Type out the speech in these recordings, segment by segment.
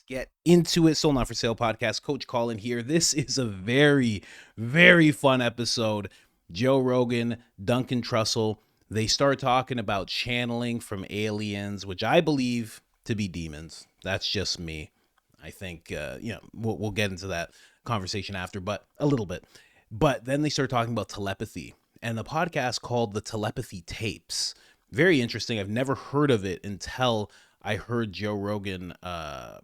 Get into it. Sold Not For Sale podcast. Coach Colin here. This is a very, very fun episode. Joe Rogan, Duncan Trussell, they start talking about channeling from aliens, which I believe to be demons. That's just me. I think, we'll get into that conversation after, but a little bit. But then they start talking about telepathy and the podcast called the Telepathy Tapes. Very interesting. I've never heard of it until I heard Joe Rogan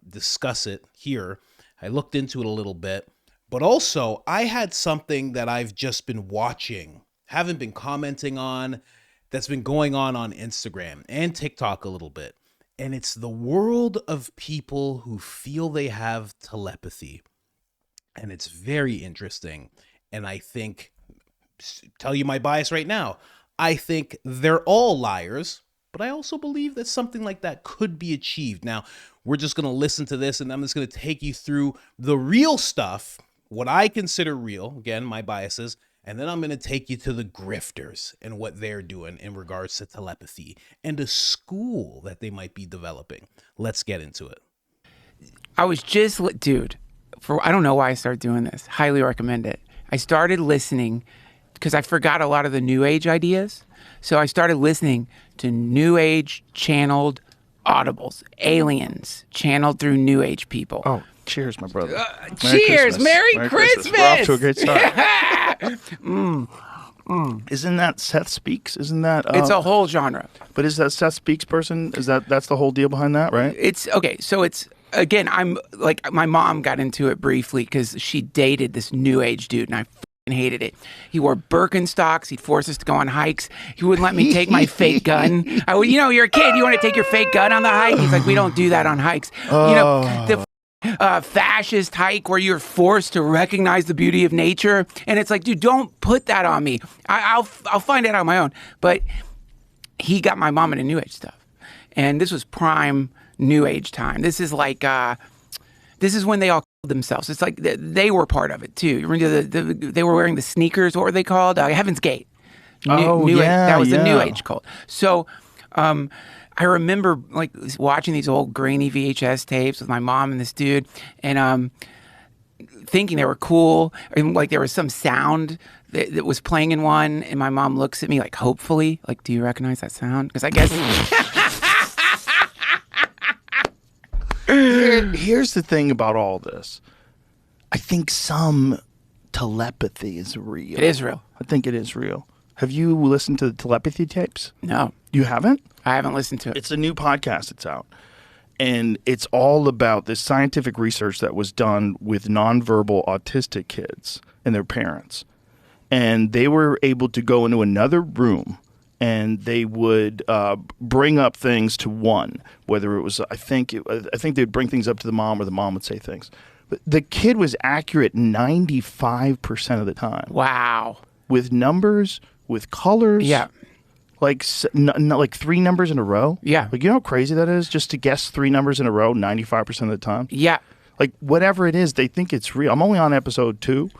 discuss it here. I looked into it a little bit, but also I had something that I've just been watching, haven't been commenting on, that's been going on Instagram and TikTok a little bit. And it's the world of people who feel they have telepathy. And it's very interesting. And I think, tell you my bias right now, I think they're all liars. But I also believe that something like that could be achieved. Now, we're just going to listen to this, and I'm just going to take you through the real stuff, what I consider real, again, my biases, and then I'm going to take you to the grifters and what they're doing in regards to telepathy and a school that they might be developing. Let's get into it. I was just, dude, I don't know why I started doing this. Highly recommend it. I started listening because I forgot a lot of the New Age ideas. So I started listening to New Age channeled audibles, aliens channeled through New Age people. Oh, cheers, my brother. Cheers. Merry Christmas. We're off to a great start. Isn't that Seth Speaks? Isn't that... it's a whole genre. But is that Seth Speaks person? That's the whole deal behind that, right? It's, okay, so it's... Again, I'm like, my mom got into it briefly because she dated this New Age dude, and I hated it. He wore Birkenstocks. He'd force us to go on hikes. He wouldn't let me take my fake gun. I would, you're a kid. You want to take your fake gun on the hike? He's like, we don't do that on hikes. The fascist hike where you're forced to recognize the beauty of nature. And it's like, dude, don't put that on me. I'll find it out on my own. But he got my mom into New Age stuff. And this was prime New Age time. This is like, this is when they all killed themselves. It's like they were part of it too. You remember they were wearing the sneakers. What were they called? Heaven's Gate. New Age. That was the New Age cult. So I remember like watching these old grainy VHS tapes with my mom and this dude, and thinking they were cool, and like there was some sound that was playing in one, and my mom looks at me like hopefully, like, do you recognize that sound? Because I guess. Here's the thing about all this. I think some telepathy is real. It is real. I think it is real. Have you listened to the Telepathy Tapes? No. You haven't? I haven't listened to it. It's a new podcast that's out. And it's all about this scientific research that was done with nonverbal autistic kids and their parents. And they were able to go into another room and they would bring up things to one, whether it was, I think they'd bring things up to the mom or the mom would say things. But the kid was accurate 95% of the time. Wow. With numbers, with colors. Yeah. Like like three numbers in a row. Yeah. Like, you know how crazy that is? Just to guess three numbers in a row 95% of the time. Yeah. Like, whatever it is, they think it's real. I'm only on episode 2.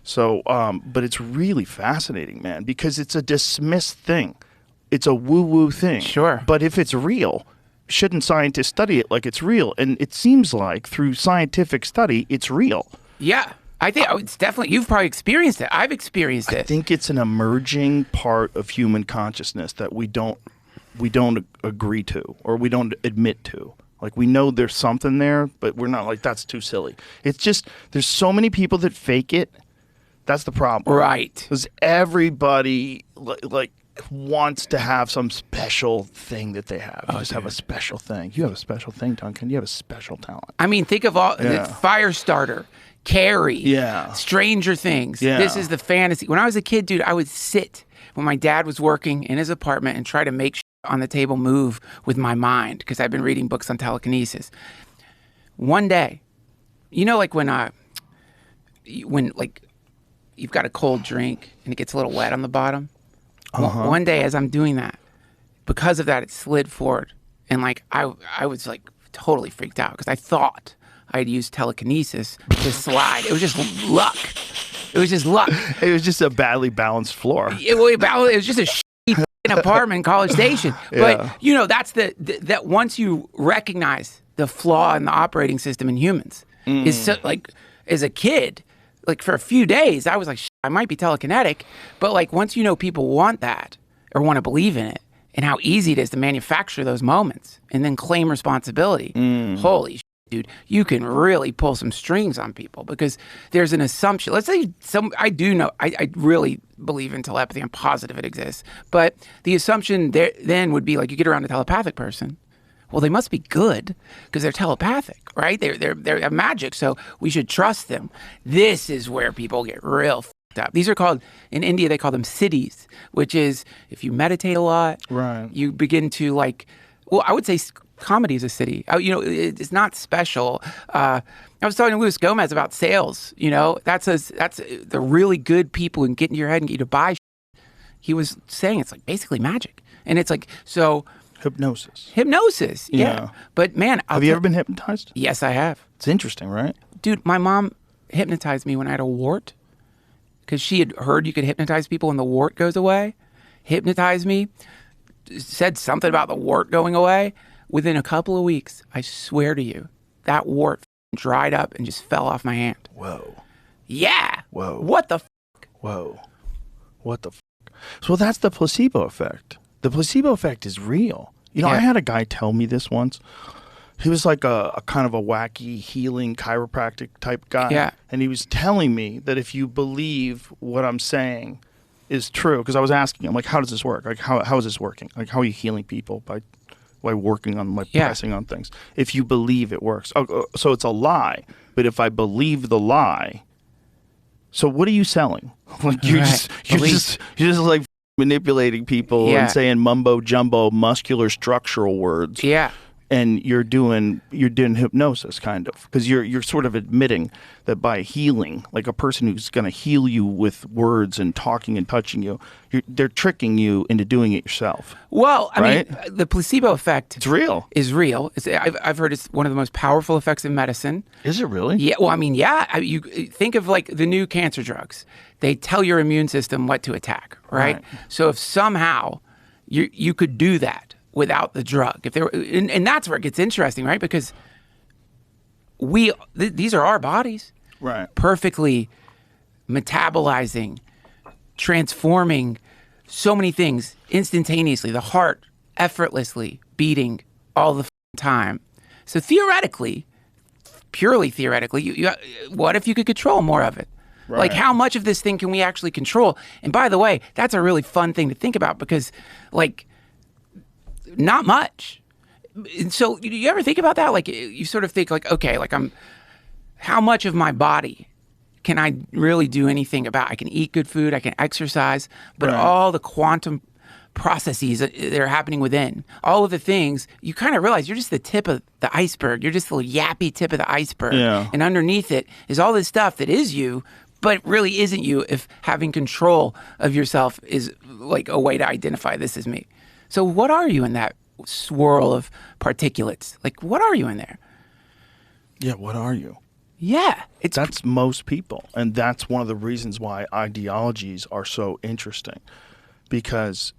So, but it's really fascinating, man, because it's a dismissed thing. It's a woo-woo thing. Sure. But if it's real, shouldn't scientists study it like it's real? And it seems like through scientific study, it's real. Yeah. I think it's definitely, you've probably experienced it. I've experienced it. I think it's an emerging part of human consciousness that we don't agree to or we don't admit to. Like, we know there's something there, but we're not like, that's too silly. It's just, there's so many people that fake it. That's the problem. Right. Because everybody like wants to have some special thing that they have. You have a special thing. You have a special thing, Duncan. You have a special talent. I mean, think of all, Firestarter, Carrie, Stranger Things. Yeah. This is the fantasy. When I was a kid, dude, I would sit when my dad was working in his apartment and try to make on the table move with my mind because I've been reading books on telekinesis. One day, like when like you've got a cold drink and it gets a little wet on the bottom. One day as I'm doing that, because of that, it slid forward. And like, I was like totally freaked out because I thought I'd used telekinesis to slide. It was just luck. It was just luck. It was just a badly balanced floor. It was just a shitty apartment in College Station. But, that's that once you recognize the flaw in the operating system in humans. Is so, like, as a kid, like for a few days, I was like, I might be telekinetic, but like once you know people want that or want to believe in it, and how easy it is to manufacture those moments and then claim responsibility, holy dude, you can really pull some strings on people because there's an assumption. Let's say I really believe in telepathy. I'm positive it exists, but the assumption there then would be like you get around a telepathic person. Well, they must be good because they're telepathic, right? They have magic, so we should trust them. This is where people get real f***ed up. These are called, in India, they call them siddhis, which is if you meditate a lot, right, you begin to like, well, I would say comedy is a siddhi. It's not special. I was talking to Luis Gomez about sales. That's the really good people who can get into your head and get you to buy shit. He was saying it's like basically magic. And it's like, so... Hypnosis, yeah. But man, have you ever been hypnotized? Yes, I have. It's interesting, right? Dude, my mom hypnotized me when I had a wart because she had heard you could hypnotize people and the wart goes away. Hypnotized me, said something about the wart going away. Within a couple of weeks, I swear to you, that wart dried up and just fell off my hand. Whoa. Yeah. Whoa. What the fuck? Whoa. What the fuck? So that's the placebo effect. The placebo effect is real. I had a guy tell me this once. He was like a kind of a wacky healing chiropractic type guy. Yeah. And he was telling me that if you believe what I'm saying is true, because I was asking him, like, how does this work? Like, how is this working? Like, how are you healing people by working on, like, pressing on things? If you believe it works. Oh, so it's a lie. But if I believe the lie, so what are you selling? Like, you're just like, manipulating people and saying mumbo jumbo muscular structural words. Yeah. And you're doing hypnosis kind of, because you're sort of admitting that by healing, like a person who's going to heal you with words and talking and touching you, they're tricking you into doing it yourself. Well, I mean, the placebo effect is real. I've heard it's one of the most powerful effects in medicine. Is it really? Yeah. Well, I mean, yeah. You think of like the new cancer drugs. They tell your immune system what to attack, right? So if somehow you could do that without the drug, if there, and that's where it gets interesting, right? Because these are our bodies, right? Perfectly metabolizing, transforming so many things instantaneously. The heart effortlessly beating all the time. So theoretically, purely theoretically, what if you could control more of it? Right. Like, how much of this thing can we actually control? And by the way, that's a really fun thing to think about because, like, not much. And so, you ever think about that? Like, you sort of think, like, okay, like, how much of my body can I really do anything about? I can eat good food, I can exercise, but all the quantum processes that are happening within, all of the things, you kind of realize you're just the tip of the iceberg. You're just the little yappy tip of the iceberg. Yeah. And underneath it is all this stuff that is you, but really isn't you if having control of yourself is like a way to identify this as me. So what are you in that swirl of particulates? Like, what are you in there? Yeah, what are you? Yeah. That's most people. And that's one of the reasons why ideologies are so interesting. Because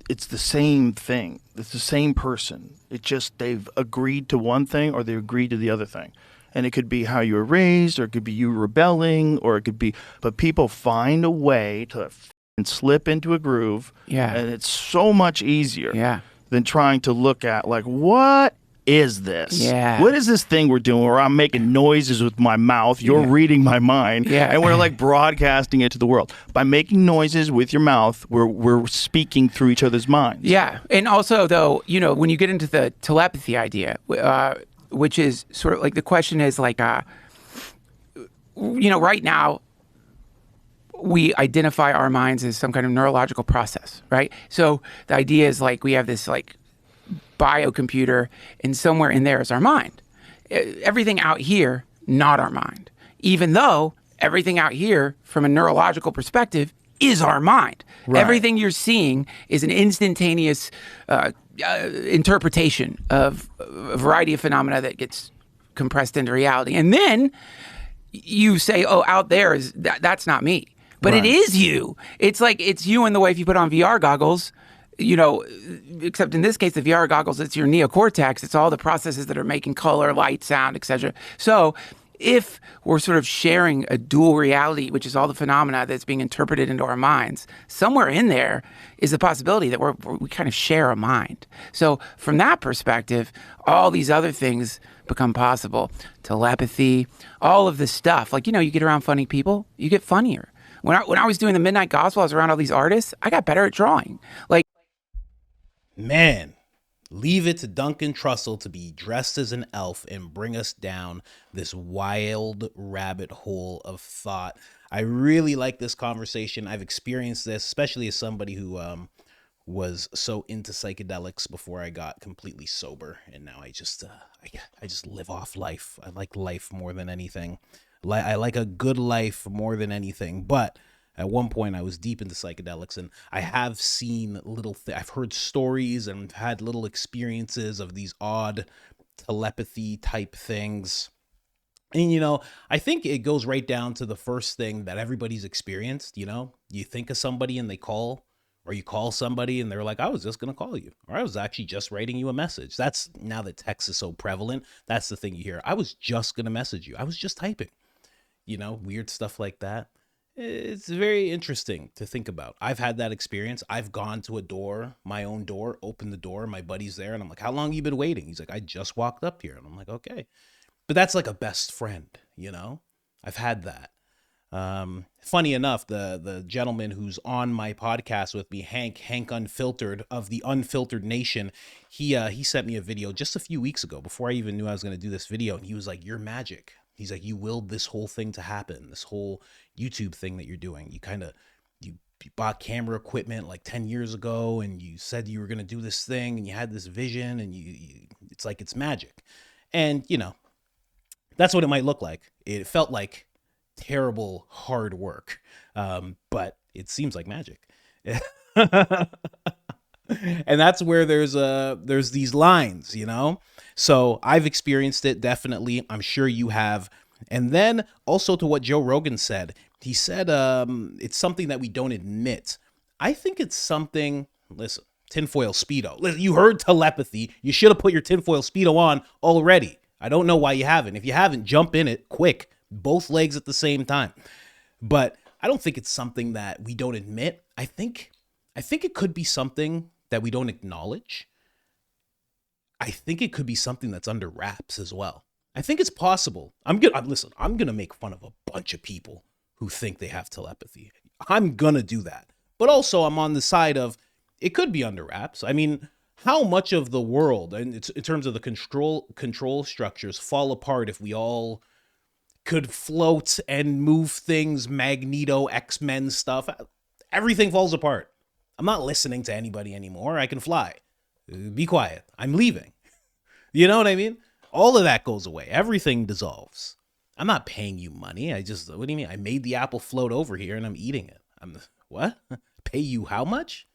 it's the same thing. It's the same person. It just they've agreed to one thing or they agreed to the other thing. And it could be how you were raised, or it could be you rebelling, or it could be, but people find a way to slip into a groove. Yeah. And it's so much easier than trying to look at, like, what is this? Yeah. What is this thing we're doing where I'm making noises with my mouth, you're reading my mind, and we're like broadcasting it to the world. By making noises with your mouth, we're speaking through each other's minds. Yeah. And also, though, when you get into the telepathy idea, which is sort of like, the question is like, right now, we identify our minds as some kind of neurological process, right? So the idea is like we have this like biocomputer, and somewhere in there is our mind. Everything out here, not our mind. Even though everything out here, from a neurological perspective, is our mind. Right. Everything you're seeing is an instantaneous interpretation of a variety of phenomena that gets compressed into reality. And then you say, oh, out there is that's not me. But it is you. It's like, it's you in the way if you put on VR goggles, except in this case, the VR goggles, it's your neocortex. It's all the processes that are making color, light, sound, etc. So if we're sort of sharing a dual reality, which is all the phenomena that's being interpreted into our minds, somewhere in there is the possibility that we kind of share a mind. So from that perspective, all these other things become possible. Telepathy, all of this stuff. Like, you get around funny people, you get funnier. When I was doing the Midnight Gospel, I was around all these artists, I got better at drawing. Like, man, leave it to Duncan Trussell to be dressed as an elf and bring us down this wild rabbit hole of thought. I really like this conversation. I've experienced this, especially as somebody who was so into psychedelics before I got completely sober, and now I just live off life. I like life more than anything. I like a good life more than anything, but at one point I was deep into psychedelics, and I have seen I've heard stories and had little experiences of these odd telepathy type things. And, I think it goes right down to the first thing that everybody's experienced. You think of somebody and they call, or you call somebody and they're like, I was just going to call you, or I was actually just writing you a message. That's, now that text is so prevalent, that's the thing you hear. I was just going to message you. I was just typing, weird stuff like that. It's very interesting to think about. I've had that experience. I've gone to a door, my own door, opened the door, my buddy's there, and I'm like, how long have you been waiting? He's like, I just walked up here. And I'm like, okay. But that's like a best friend, I've had that. Funny enough, the gentleman who's on my podcast with me, Hank Unfiltered of the Unfiltered Nation, he sent me a video just a few weeks ago before I even knew I was going to do this video. And he was like, you're magic. He's like, you willed this whole thing to happen, this whole YouTube thing that you're doing. You bought camera equipment like 10 years ago, and you said you were going to do this thing, and you had this vision, and it's like, it's magic. And, that's what it might look like. It felt like terrible, hard work, but it seems like magic. And that's where there's these lines, So I've experienced it, definitely. I'm sure you have. And then also to what Joe Rogan said, he said it's something that we don't admit. I think it's something, listen, tinfoil Speedo. Listen, you heard telepathy. You should have put your tinfoil Speedo on already. I don't know why you haven't. If you haven't, jump in it quick, both legs at the same time. But I don't think it's something that we don't admit. I think it could be something that we don't acknowledge. I think it could be something that's under wraps as well. I think it's possible. I'm gonna make fun of a bunch of people who think they have telepathy. I'm gonna do that. But also I'm on the side of it could be under wraps. I mean, how much of the world, and it's in terms of the control structures, fall apart if we all could float and move things, Magneto, X-Men stuff? Everything falls apart. I'm not listening to anybody anymore. I can fly. Be quiet. I'm leaving. You know what I mean? All of that goes away. Everything dissolves. I'm not paying you money. What do you mean? I made the apple float over here and I'm eating it. What? Pay you how much?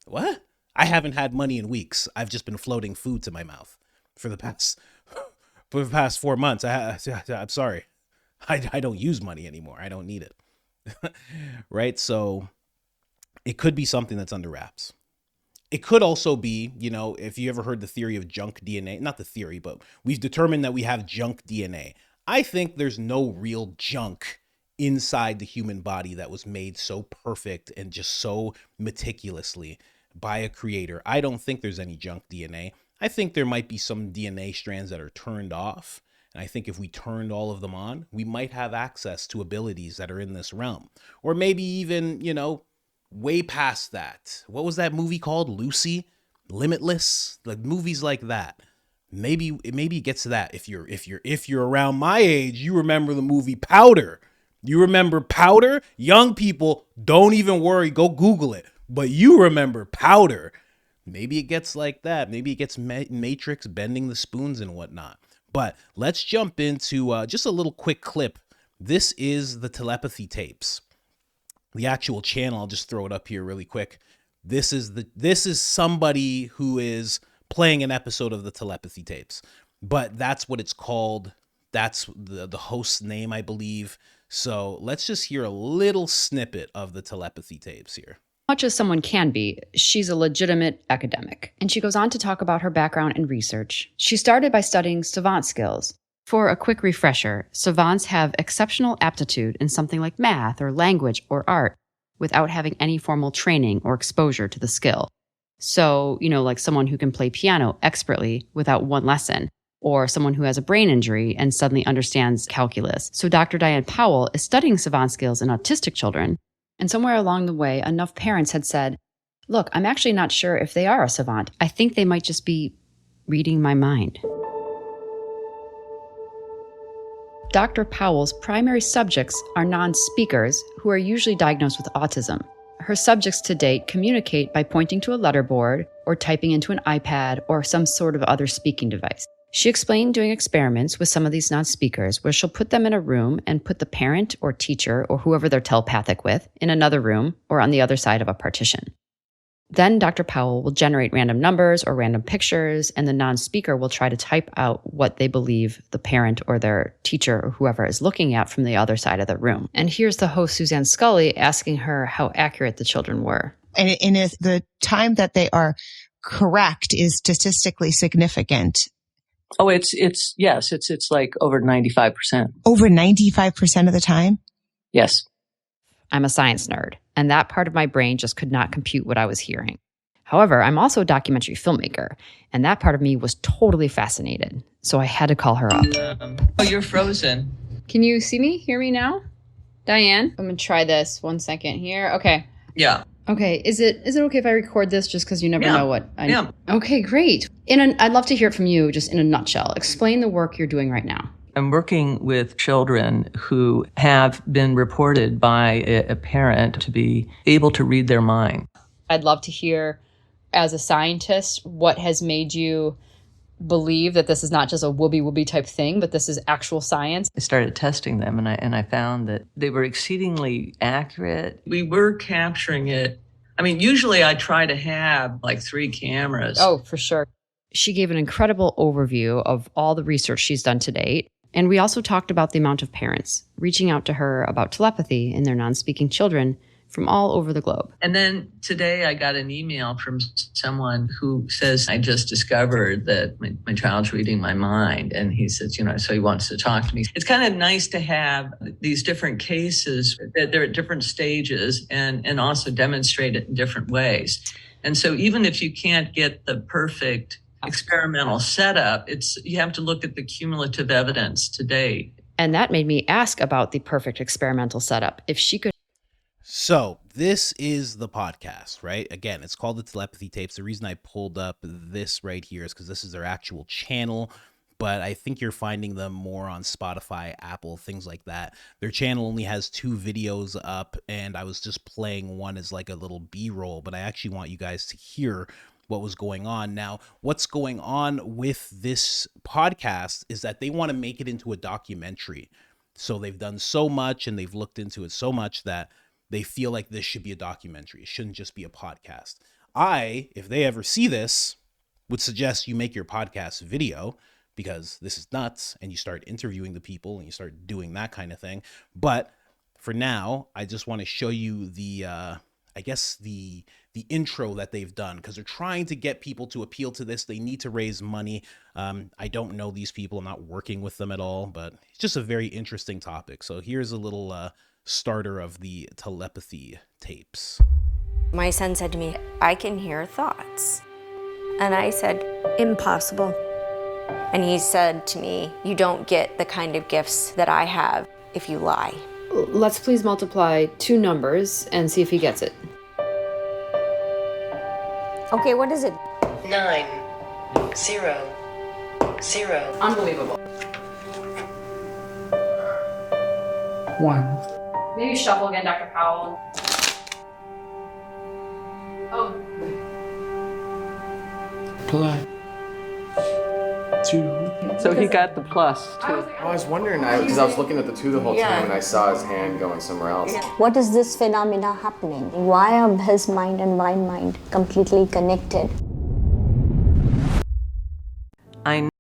What? I haven't had money in weeks. I've just been floating food to my mouth for the past 4 months. I'm sorry. I don't use money anymore. I don't need it. Right? So it could be something that's under wraps. It could also be, if you ever heard the theory of junk DNA, not the theory, but we've determined that we have junk DNA. I think there's no real junk inside the human body that was made so perfect and just so meticulously by a creator. I don't think there's any junk DNA. I think there might be some DNA strands that are turned off. And I think if we turned all of them on, we might have access to abilities that are in this realm. Or maybe even, way past that. What was that movie called? Lucy? Limitless? Like movies like that. Maybe it gets to that. If you're around my age, you remember the movie Powder. You remember Powder? Young people, don't even worry. Go Google it. But you remember Powder. Maybe it gets like that. Maybe it gets Matrix bending the spoons and whatnot. But let's jump into just a little quick clip. This is the Telepathy tapes. The actual channel, I'll just throw it up here really quick. This is somebody who is playing an episode of the Telepathy tapes. But that's what it's called. That's the host's name, I believe. So let's just hear a little snippet of the Telepathy tapes here. Much as someone can be, she's a legitimate academic. And she goes on to talk about her background in research. She started by studying savant skills. For a quick refresher, savants have exceptional aptitude in something like math or language or art without having any formal training or exposure to the skill. So, like someone who can play piano expertly without one lesson, or someone who has a brain injury and suddenly understands calculus. So Dr. Diane Powell is studying savant skills in autistic children. And somewhere along the way, enough parents had said, look, I'm actually not sure if they are a savant. I think they might just be reading my mind. Dr. Powell's primary subjects are non-speakers who are usually diagnosed with autism. Her subjects to date communicate by pointing to a letterboard or typing into an iPad or some sort of other speaking device. She explained doing experiments with some of these non-speakers where she'll put them in a room and put the parent or teacher or whoever they're telepathic with in another room or on the other side of a partition. Then Dr. Powell will generate random numbers or random pictures, and the non-speaker will try to type out what they believe the parent or their teacher or whoever is looking at from the other side of the room. And here's the host, Suzanne Scully, asking her how accurate the children were. And if the time that they are correct is statistically significant. Oh, it's like over 95%. Over 95% of the time? Yes. I'm a science nerd, and that part of my brain just could not compute what I was hearing. However, I'm also a documentary filmmaker, and that part of me was totally fascinated. So I had to call her up. Oh, you're frozen. Can you see me? Hear me now? Diane? I'm going to try this 1 second here. Okay. Yeah. Okay. Is it okay if I record this just because you never know what I... Yeah. Okay, great. I'd love to hear it from you just in a nutshell. Explain the work you're doing right now. I'm working with children who have been reported by a parent to be able to read their mind. I'd love to hear, as a scientist, what has made you believe that this is not just a whoopee-whoopee type thing, but this is actual science. I started testing them, and I found that they were exceedingly accurate. We were capturing it. I mean, usually I try to have like 3 cameras. Oh, for sure. She gave an incredible overview of all the research she's done to date. And we also talked about the amount of parents reaching out to her about telepathy in their non-speaking children from all over the globe. And then today I got an email from someone who says, I just discovered that my child's reading my mind. And he says, so he wants to talk to me. It's kind of nice to have these different cases that they're at different stages and also demonstrate it in different ways. And so even if you can't get the perfect experimental setup, you have to look at the cumulative evidence to date. And that made me ask about the perfect experimental setup. If she could. So this is the podcast, right? Again, it's called the Telepathy Tapes. The reason I pulled up this right here is because this is their actual channel, but I think you're finding them more on Spotify, Apple, things like that. Their channel only has 2 videos up, and I was just playing one as like a little B-roll, but I actually want you guys to hear what was going on. Now, what's going on with this podcast is that they want to make it into a documentary. So they've done so much and they've looked into it so much that they feel like this should be a documentary. It shouldn't just be a podcast. If they ever see this, would suggest you make your podcast video, because this is nuts, and you start interviewing the people and you start doing that kind of thing. But for now, I just want to show you the intro that they've done, because they're trying to get people to appeal to this. They need to raise money. I don't know these people. I'm not working with them at all, but it's just a very interesting topic. So here's a little starter of the telepathy tapes. My son said to me, I can hear thoughts. And I said, impossible. And he said to me, you don't get the kind of gifts that I have if you lie. Let's please multiply 2 numbers and see if he gets it. Okay, what is it? 9, 0, 0. Unbelievable. 1. Maybe shuffle again, Dr. Powell. Oh. +2. So he got the plus, too. I was wondering, because I was looking at the 2 the whole time, and I saw his hand going somewhere else. What is this phenomena happening? Why are his mind and my mind completely connected? I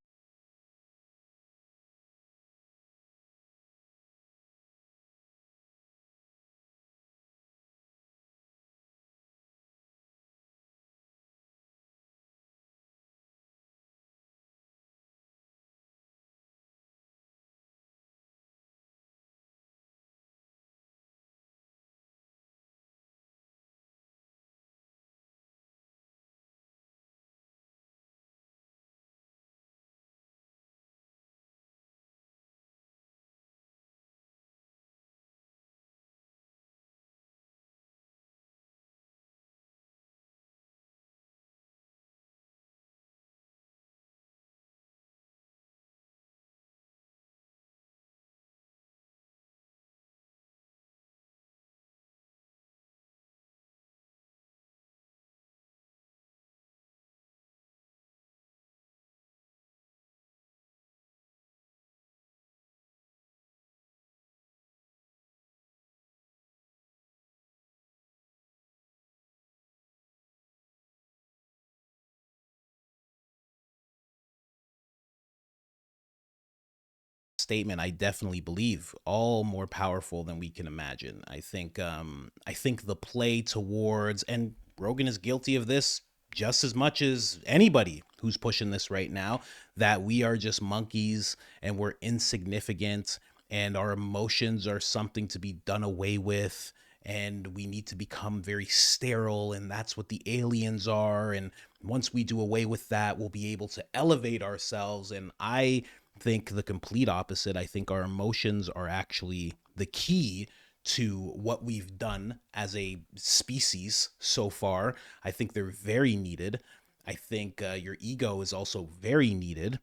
statement, I definitely believe all more powerful than we can imagine. I think the play towards, and Rogan is guilty of this just as much as anybody who's pushing this right now, that we are just monkeys and we're insignificant and our emotions are something to be done away with, and we need to become very sterile, and that's what the aliens are, and once we do away with that, we'll be able to elevate ourselves. And I think the complete opposite. I think our emotions are actually the key to what we've done as a species so far. I think they're very needed. I think your ego is also very needed.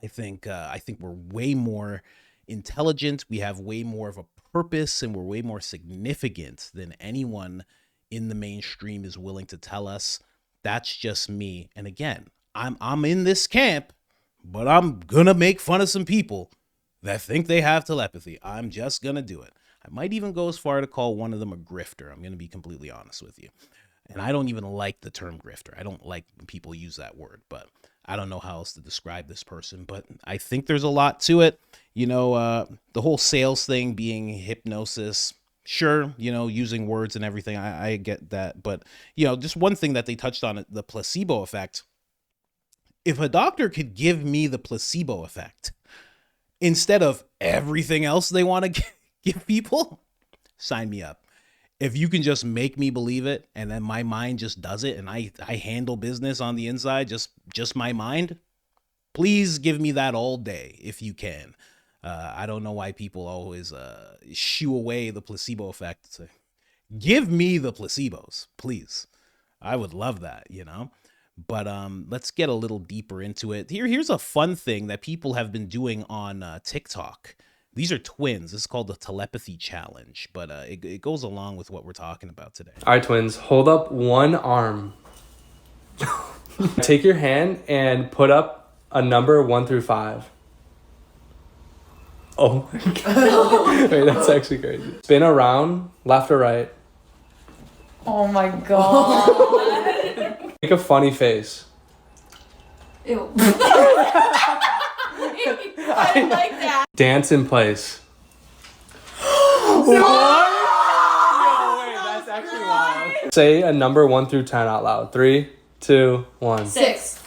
I think we're way more intelligent. We have way more of a purpose, and we're way more significant than anyone in the mainstream is willing to tell us. That's just me. And again, I'm in this camp, but I'm gonna make fun of some people that think they have telepathy. I'm just gonna do it. I might even go as far to call one of them a grifter. I'm gonna be completely honest with you. And I don't even like the term grifter. I don't like when people use that word, but I don't know how else to describe this person. But I think there's a lot to it. You know, the whole sales thing being hypnosis. Sure, you know, using words and everything. I get that. But, you know, just one thing that they touched on, the placebo effect. If a doctor could give me the placebo effect instead of everything else they want to give people, sign me up. If you can just make me believe it, and then my mind just does it, and I handle business on the inside, just my mind, please give me that all day if you can. I don't know why people always shoo away the placebo effect. Give me the placebos, please. I would love that, you know. But let's get a little deeper into it. Here's a fun thing that people have been doing on TikTok. These are twins. This is called the Telepathy Challenge, but it goes along with what we're talking about today. All right, twins, hold up one arm. Take your hand and put up a number 1 through 5. Oh my God. Wait, that's actually crazy. Spin around, left or right. Oh my God. Make a funny face. Ew. I like that. Dance in place. What? No, wait, that's actually wild. Say a number 1 through 10 out loud. 3, 2, 1. 6.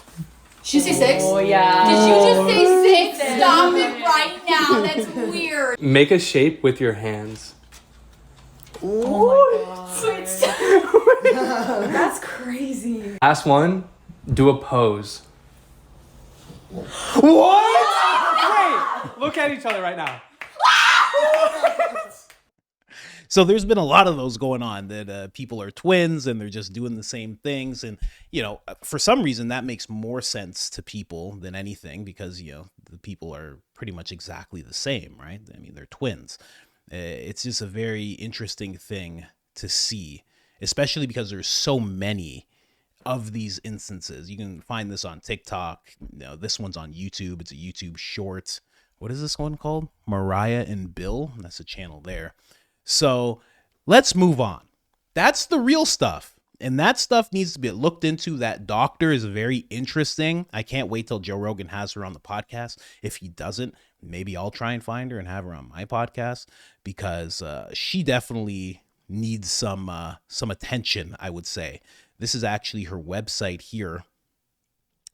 Did you say 6? Oh, yeah. Did you just say 6? Stop it right now. That's weird. Make a shape with your hands. Oh my God. That's crazy. Last one, do a pose. What? Wait, look at each other right now. So there's been a lot of those going on, that people are twins and they're just doing the same things. And, you know, for some reason that makes more sense to people than anything, because, you know, the people are pretty much exactly the same, right? I mean, they're twins. It's just a very interesting thing to see, especially because there's so many of these instances. You can find this on TikTok. You know, this one's on YouTube. It's a YouTube short. What is this one called? Mariah and Bill. That's a channel there. So let's move on. That's the real stuff. And that stuff needs to be looked into. That doctor is very interesting. I can't wait till Joe Rogan has her on the podcast. If he doesn't, maybe I'll try and find her and have her on my podcast, because she definitely needs some attention, I would say. This is actually her website here.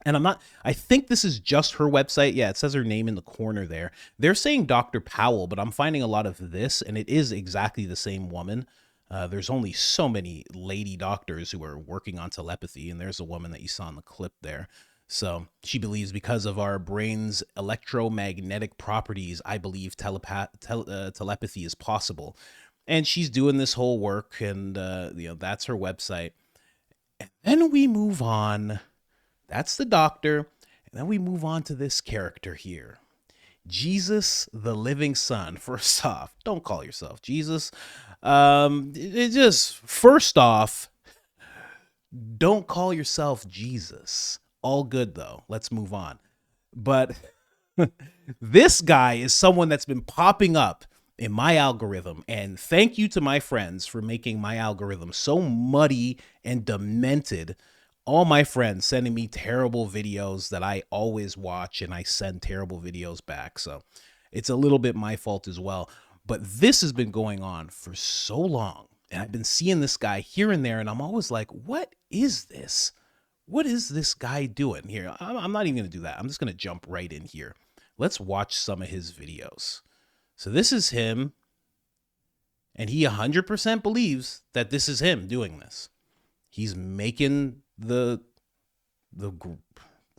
And I think this is just her website. Yeah, it says her name in the corner there. They're saying Dr. Powell, but I'm finding a lot of this, and it is exactly the same woman. There's only so many lady doctors who are working on telepathy, and there's a woman that you saw in the clip there. So she believes because of our brain's electromagnetic properties, I believe telepathy is possible. And she's doing this whole work, and you know, that's her website. And then we move on. That's the doctor. And then we move on to this character here. Jesus, the living son. First off, don't call yourself Jesus. First off, don't call yourself Jesus. All good, though. Let's move on. But this guy is someone that's been popping up in my algorithm. And thank you to my friends for making my algorithm so muddy and demented all my friends sending me terrible videos that I always watch, and I send terrible videos back. So it's a little bit my fault as well. But this has been going on for so long, and I've been seeing this guy here and there, and I'm always like, what is this? What is this guy doing here? I'm not even going to do that. I'm just going to jump right in here. Let's watch some of his videos. So this is him, and he 100% believes that this is him doing this. He's making the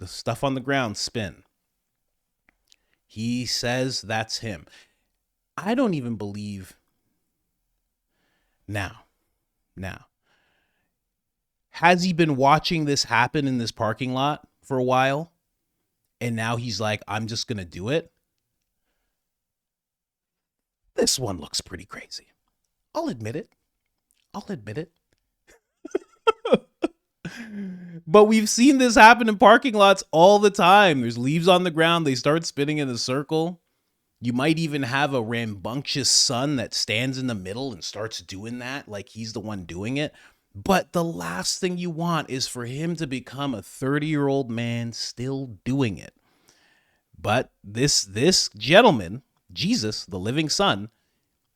stuff on the ground spin. He says that's him. I don't even believe now. Has he been watching this happen in this parking lot for a while? And now he's like, I'm just going to do it. This one looks pretty crazy. I'll admit it. But we've seen this happen in parking lots all the time. There's leaves on the ground. They start spinning in a circle. You might even have a rambunctious son that stands in the middle and starts doing that like he's the one doing it. But the last thing you want is for him to become a 30-year-old man still doing it. But this gentleman, Jesus, the living son,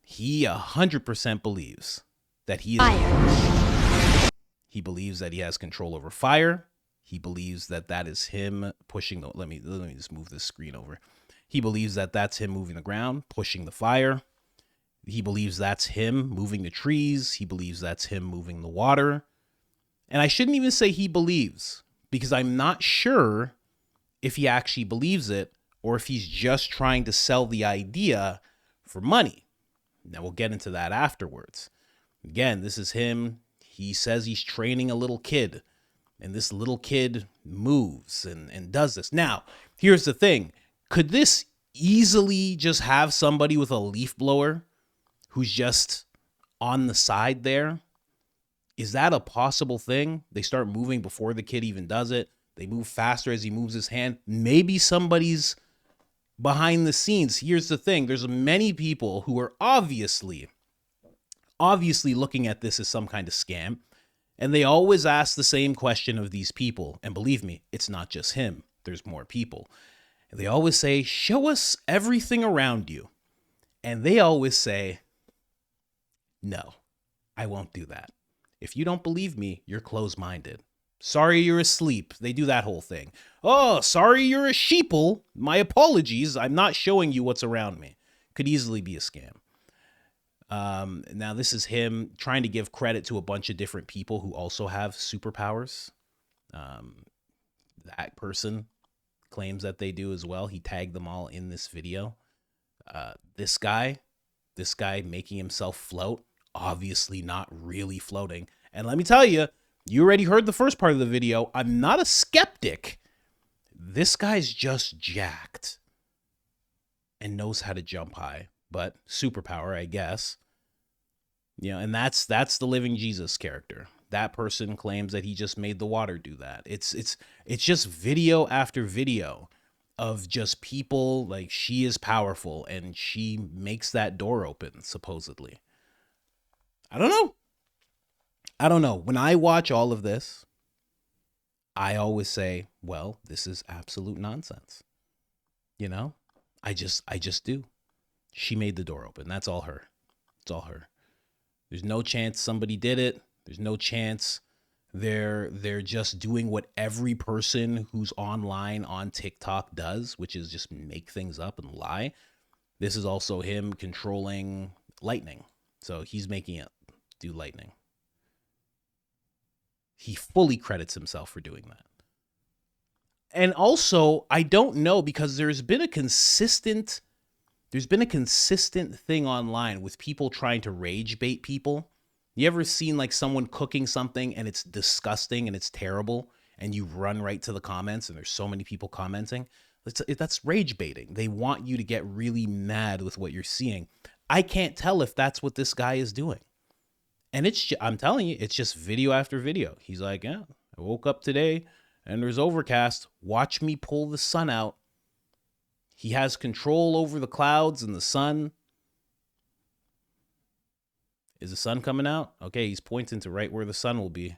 he 100% believes that he is. He believes that he has control over fire. He believes that that is him pushing the. Let me just move this screen over. He believes that that's him moving the ground, pushing the fire. He believes that's him moving the trees. He believes that's him moving the water. And I shouldn't even say he believes, because I'm not sure if he actually believes it or if he's just trying to sell the idea for money. Now, we'll get into that afterwards. Again, this is him. He says he's training a little kid, and this little kid moves and does this. Now, here's the thing. Could this easily just have somebody with a leaf blower who's just on the side there? Is that a possible thing? They start moving before the kid even does it. They move faster as he moves his hand. Maybe somebody's behind the scenes. Here's the thing. There's many people who are obviously looking at this as some kind of scam. And they always ask the same question of these people. And believe me, it's not just him. There's more people. And they always say, show us everything around you. And they always say, no, I won't do that. If you don't believe me, you're closed-minded. Sorry you're asleep. They do that whole thing. Oh, sorry you're a sheeple. My apologies. I'm not showing you what's around me. Could easily be a scam. Now, this is him trying to give credit to a bunch of different people who also have superpowers. That person claims that they do as well. He tagged them all in this video. This guy making himself float, obviously not really floating. And let me tell you, you already heard the first part of the video. I'm not a skeptic. This guy's just jacked and knows how to jump high, but superpower, I guess. You know, and that's the living Jesus character. That person claims that he just made the water do that. It's just video after video of just people like, she is powerful and she makes that door open, supposedly. I don't know. When I watch all of this, I always say, well, this is absolute nonsense. You know, I just do. She made the door open. That's all her. It's all her. There's no chance somebody did it. There's no chance they're just doing what every person who's online on TikTok does, which is just make things up and lie. This is also him controlling lightning. So he's making it do lightning. He fully credits himself for doing that. And also, I don't know, because there's been a consistent thing online with people trying to rage bait people. You ever seen like someone cooking something and it's disgusting and it's terrible, and you run right to the comments and there's so many people commenting? That's rage baiting. They want you to get really mad with what you're seeing. I can't tell if that's what this guy is doing. And I'm telling you, it's just video after video. He's like, yeah, I woke up today and there's overcast. Watch me pull the sun out. He has control over the clouds and the sun. Is the sun coming out? Okay, he's pointing to right where the sun will be.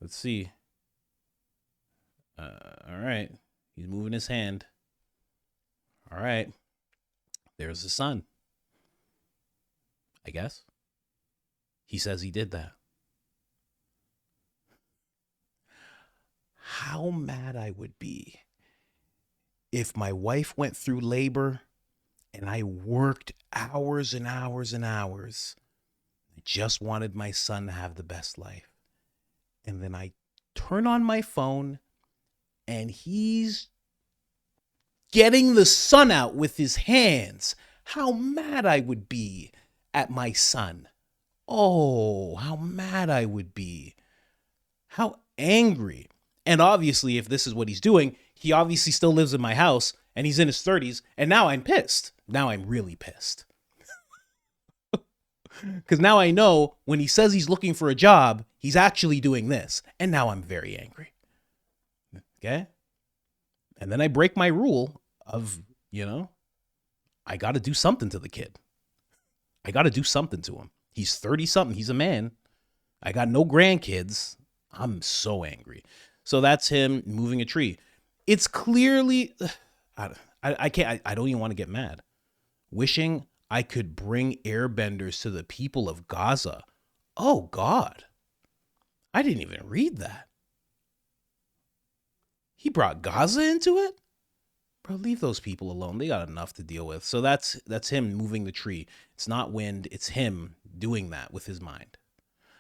Let's see. All right. He's moving his hand. All right. There's the sun. I guess. He says he did that. How mad I would be if my wife went through labor and I worked hours and hours and hours. I just wanted my son to have the best life. And then I turn on my phone and he's getting the sun out with his hands. How mad I would be at my son. Oh, how mad I would be. How angry. And obviously, if this is what he's doing, he obviously still lives in my house and he's in his 30s. And now I'm pissed. Now I'm really pissed. Because now I know when he says he's looking for a job, he's actually doing this. And now I'm very angry. Okay? And then I break my rule of, I got to do something to the kid. I got to do something to him. He's 30-something. He's a man. I got no grandkids. I'm so angry. So that's him moving a tree. It's clearly, I can't, I don't even want to get mad. Wishing I could bring airbenders to the people of Gaza. Oh, God. I didn't even read that. He brought Gaza into it? Bro, leave those people alone. They got enough to deal with. So that's him moving the tree. It's not wind. It's him doing that with his mind.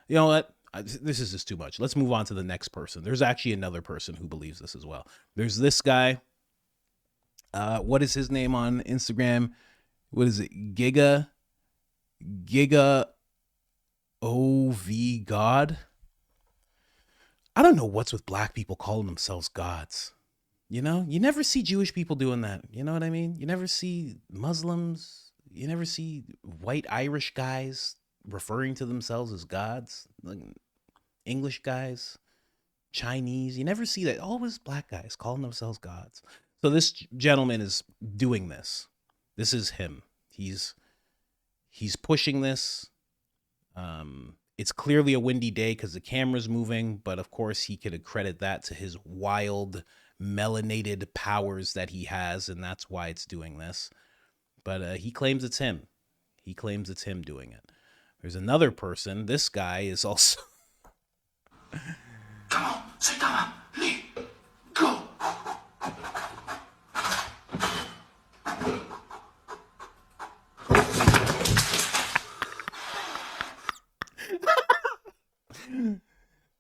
You know what? This is just too much. Let's move on to the next person. There's actually another person who believes this as well. There's this guy. What is his name on Instagram? What is it? Giga OV God. I don't know what's with black people calling themselves gods. You never see Jewish people doing that. You know what I mean? You never see Muslims. You never see white Irish guys referring to themselves as gods. Like English guys, Chinese. You never see that. Always black guys calling themselves gods. So this gentleman is doing this. This is him. He's pushing this. It's clearly a windy day because the camera's moving, but of course he could accredit that to his wild melanated powers that he has, and that's why it's doing this. But he claims it's him. He claims it's him doing it. There's another person. This guy is also... Come on, sit down, leave, go.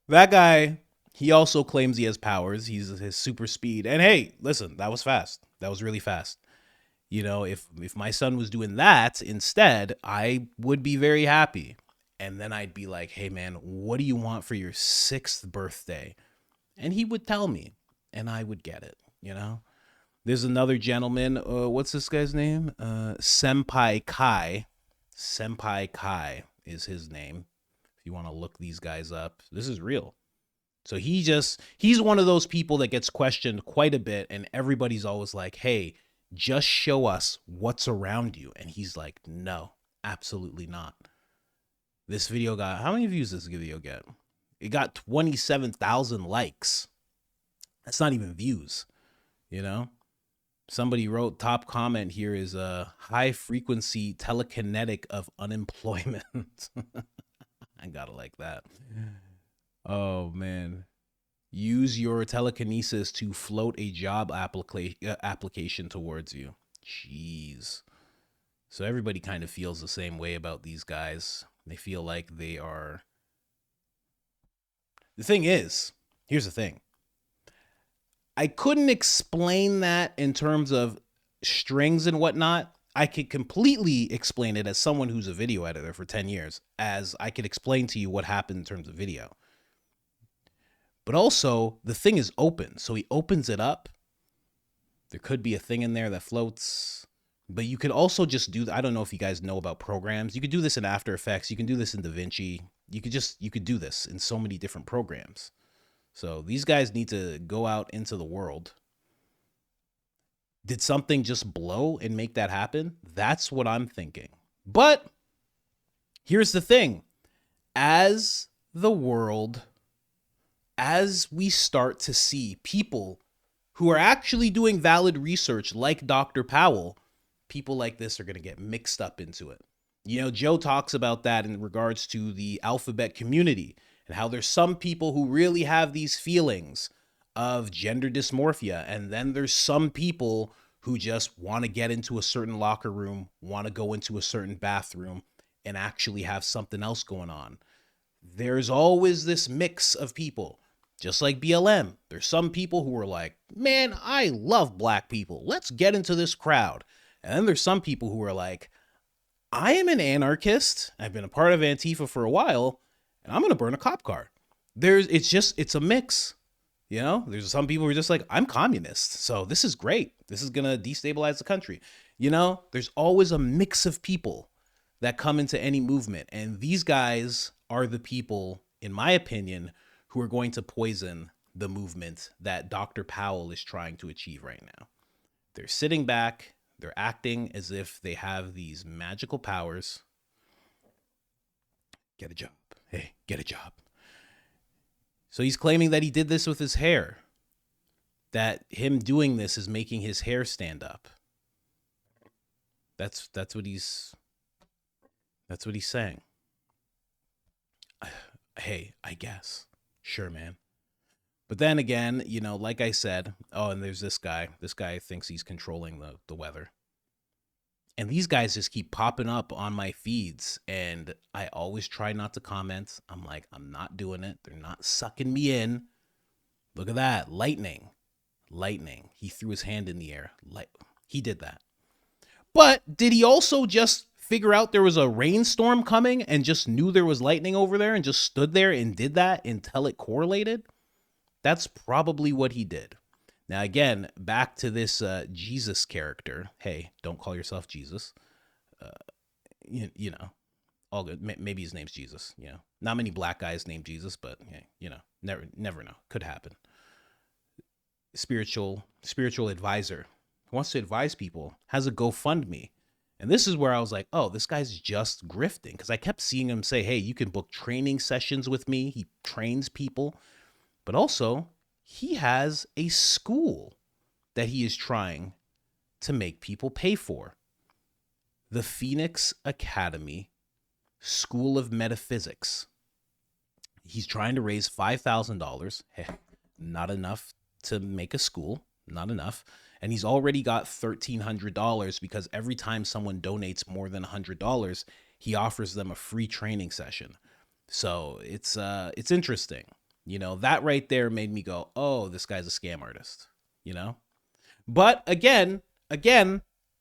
That guy, he also claims he has powers. He's his super speed. And hey, listen, that was fast. That was really fast. If my son was doing that instead, I would be very happy. And then I'd be like, hey, man, what do you want for your 6th birthday? And he would tell me, and I would get it, There's another gentleman. What's this guy's name? Senpai Kai. Senpai Kai is his name. If you want to look these guys up, this is real. So he's one of those people that gets questioned quite a bit. And everybody's always like, hey, just show us what's around you. And he's like, no, absolutely not. This video got, how many views does this video get? It got 27,000 likes. That's not even views, Somebody wrote, top comment here is a high frequency telekinetic of unemployment. I gotta like that. Oh, man. Use your telekinesis to float a job application towards you. Jeez. So everybody kind of feels the same way about these guys. They feel like they are... The thing is, here's the thing. I couldn't explain that in terms of strings and whatnot. I could completely explain it as someone who's a video editor for 10 years, as I could explain to you what happened in terms of video. But also, the thing is open. So he opens it up. There could be a thing in there that floats. But you could also just do, I don't know if you guys know about programs. You could do this in After Effects. You can do this in DaVinci. You could do this in so many different programs. So these guys need to go out into the world. Did something just blow and make that happen? That's what I'm thinking. But here's the thing. As the world as we start to see people who are actually doing valid research like Dr. Powell, people like this are going to get mixed up into it. You know, Joe talks about that in regards to the alphabet community and how there's some people who really have these feelings of gender dysmorphia. And then there's some people who just want to get into a certain locker room, want to go into a certain bathroom and actually have something else going on. There's always this mix of people. Just like BLM, there's some people who are like, man, I love black people. Let's get into this crowd. And then there's some people who are like, I am an anarchist. I've been a part of Antifa for a while, and I'm going to burn a cop car. It's a mix. You know, there's some people who are just like, I'm communist. So this is great. This is going to destabilize the country. You know, there's always a mix of people that come into any movement. And these guys are the people, in my opinion, who are going to poison the movement that Dr. Powell is trying to achieve right now. They're sitting back. They're acting as if they have these magical powers. Get a job. Hey, get a job. So he's claiming that he did this with his hair, that him doing this is making his hair stand up. That's what he's saying. Hey, I guess. Sure, man. But then again, you know, like I said, oh, and there's this guy. This guy thinks he's controlling the weather. And these guys just keep popping up on my feeds. And I always try not to comment. I'm like, I'm not doing it. They're not sucking me in. Look at that. Lightning. He threw his hand in the air. He did that. But did he also just figure out there was a rainstorm coming and just knew there was lightning over there and just stood there and did that until it correlated? That's probably what he did. Now, again, back to this Jesus character. Hey, don't call yourself Jesus. You know, all good. Maybe his name's Jesus. You know, not many black guys named Jesus, but you know, never know. Could happen. Spiritual advisor who wants to advise people, has a GoFundMe. And this is where I was like, oh, this guy's just grifting, because I kept seeing him say, hey, you can book training sessions with me. He trains people. But also, he has a school that he is trying to make people pay for. The Phoenix Academy School of Metaphysics. He's trying to raise $5,000. Hey, not enough to make a school. Not enough. And he's already got $1,300 because every time someone donates more than $100, he offers them a free training session. So it's interesting. You know, that right there made me go, oh, this guy's a scam artist, you know? But again,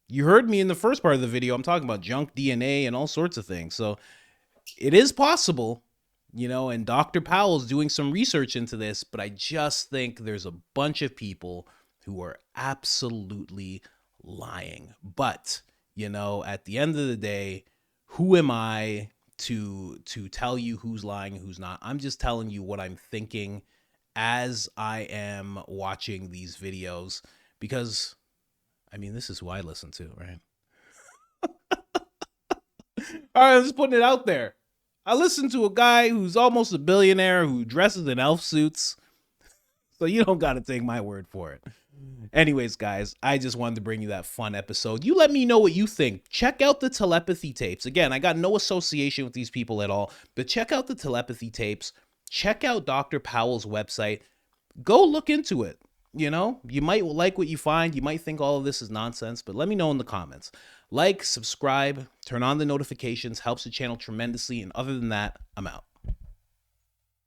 you heard me in the first part of the video. I'm talking about junk DNA and all sorts of things. So it is possible, you know, and Dr. Powell's doing some research into this, but I just think there's a bunch of people who are absolutely lying. But, you know, at the end of the day, who am I to tell you who's lying and who's not? I'm just telling you what I'm thinking as I am watching these videos, because I mean, this is who I listen to, right? All right, I'm just putting it out there. I listen to a guy who's almost a billionaire who dresses in elf suits. So you don't got to take my word for it. Anyways, guys, I just wanted to bring you that fun episode. You let me know what you think. Check out the telepathy tapes. Again, I got no association with these people at all, but check out the telepathy tapes. Check out Dr. Powell's website. Go look into it. You know, you might like what you find. You might think all of this is nonsense, but let me know in the comments. Like, subscribe, turn on the notifications, helps the channel tremendously. And other than that, I'm out.